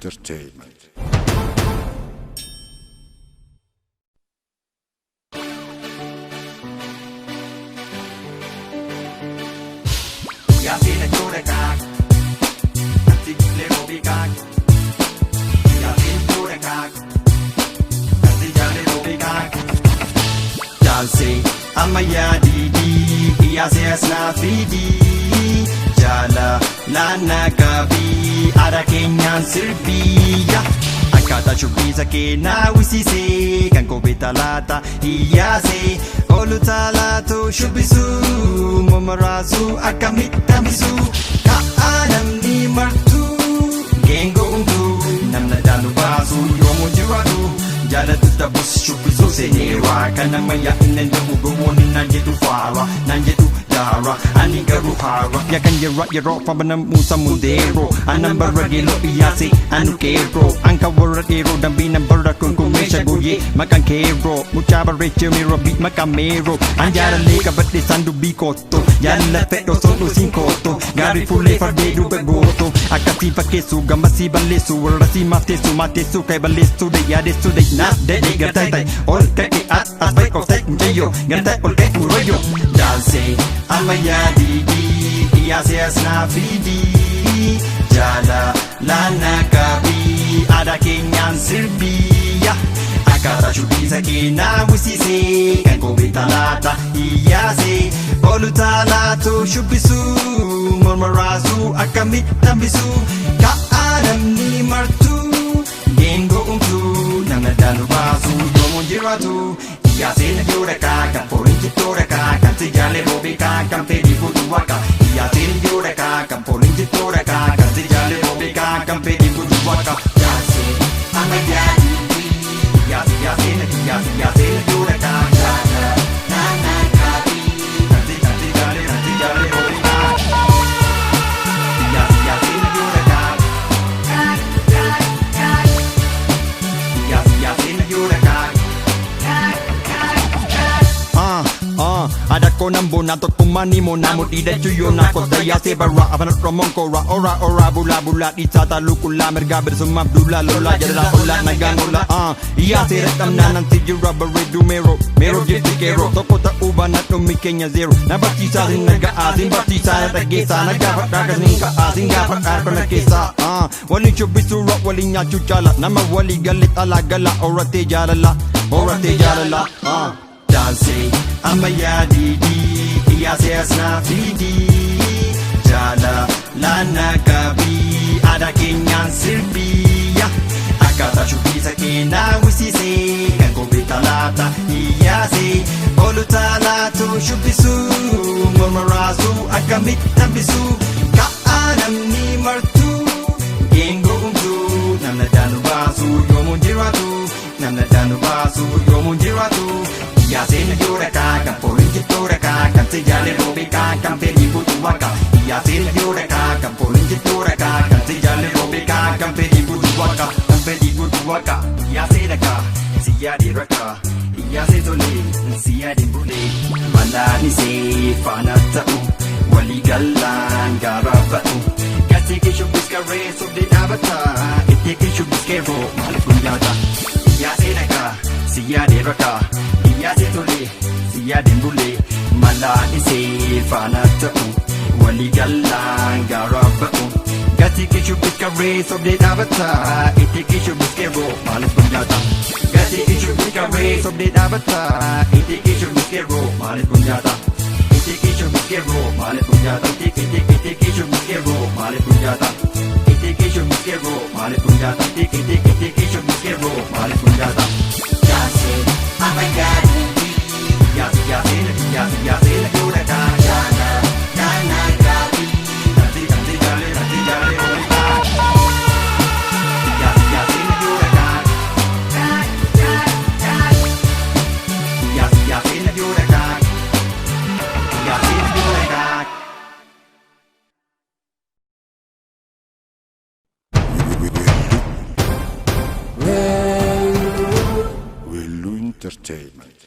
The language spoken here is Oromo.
Entertainment. Ya tiene Turekak, Nanti Lego Bigak. Ya tiene Turekak, Nanti Lego Bigak. Dansi Amaya Didi, Iyase Asna Fidi. Jala Lana Gabi, Ada Kenyan Sirbiya. Akata Shubisa Kena Wisise, Kanko Betalata, Iyase. Olutalato Shubisu, Momarazu, Akamitamisu. Kaanam ni Martu, Gengo Undu, Namnadanu Basu, Yomo Jiradu. Jala Tutabus Shubisu Senera, Kanamaya Nendo Gumon Nanjetu Fara, Nanjetu Dara, Anigaru Hara, Yakan Yara, Fabanam Musa Mundero, Anambaragelo Iyase, Anukero, Ankawaradero, Dambina Barakun Kumesha Goye, Makankero, Muchabareche Miro Beat Makamero, Anjara Leka Bate Sandu Bikoto, Yala Feto Soto Sinkoto, Gari Fule Fardedu Begoto, Akatifa Kesu, Gamasi Balesu, Rasi Matesu, Matesu, Kaibalesu, de Yadesu, de Nas, de Gatai, all Kaki at Asbeko Tek Jayo, Ganta all Keku Royo, Dance, Amaya Didi, Iyase Asna Fidi, Jala Lana Gabi, Ada Kenyan Sirbiya. Akata Shubisa Kena Wisise, Kanko Betalata, Iyase. Olutalato Shubisu, Mormarazu, Akamitamisu. Kaanam ni Martu, Gengo Untu, Namnadanu Basu, Yomo Jiratu. Iyase na Yureka, Kamporinchi Toreka, Kansijale Bobika, Kampedi Futuwaka. Iyase na Yureka, Kamporinchi Toreka, Kansijale Bobika, Kampedi Futuwaka. Iyase, Amayadi. Iyase na Yureka, Nana Kabi. Kansijale Bobika. Iyase na Yureka. Iyase na Yureka. Ada ko nambo nato kumani mo namo ida chuyo na ko daya se bara avanat romon ko ra ora bula bula itata lukula merga bersum abdullah lola jadra hola naganola iya se rekam nanan si rubber dumero mero jitikero tokota ubana to mikenya zero na batisa sinaga azin batisa tagesa naga fadaga ninka azinga fadar na kesa wali chubisu ro wali nya chuchala nama wali galit ala gala orate jalala Danse, Amaya Didi, Iyase Asna Fidi, Jala Lana Gabi, Ada Kenyan Sirbiya. Akata Shubisa Kena Wisise, Kanko Betalata, Iyase. Olutalato Shubisu, Mormarazu, Akamitamisu. Kaanam ni Martu, Gengo Untu, Namnadanu Basu, Yomo Jiratu, Namnadanu Basu, Yomo Jiratu. Iyase na Yureka, Kamporinchi Toreka, Kansijale Bobika, Kampedi Futuwaka. Iyase na Yureka, Kamporinchi Toreka, Kansijale Bobika, Kampedi Futuwaka. Kampedi Futuwaka, Iyase Reka, Siyadi Reka, Iyase Zole, Siyadi Bule. Malani se Fanatau, Wali Galan Garabatu. Kasiki Shubiska Race of the Avatar, Itiki Shubiskero, Malakunyata. Iyase Reka, Siyadi Reka. Iyase Zole, Siyadi Bule. Malani se Fanatau, Wali Galan Garabatu. Kasiki Shubiska Race of the Avatar, Itiki Shubiskero, Malakunyata. Kasiki Shubiska Race of the Avatar, Itiki Shubiskero, Malakunyata. Itiki Shubiskero, Malakunyata. Itiki Shubiskero, Malakunyata. Itiki Shubiskero, Malakunyata. Itiki Shubiskero, Malakunyata. Danse, Amaya Didi, Iyase na Yureka, Nana Gabi. Kansijale Bobika. Iyase na Yureka. Iyase na Yureka. Iyase na Yureka. Wellu Entertainment.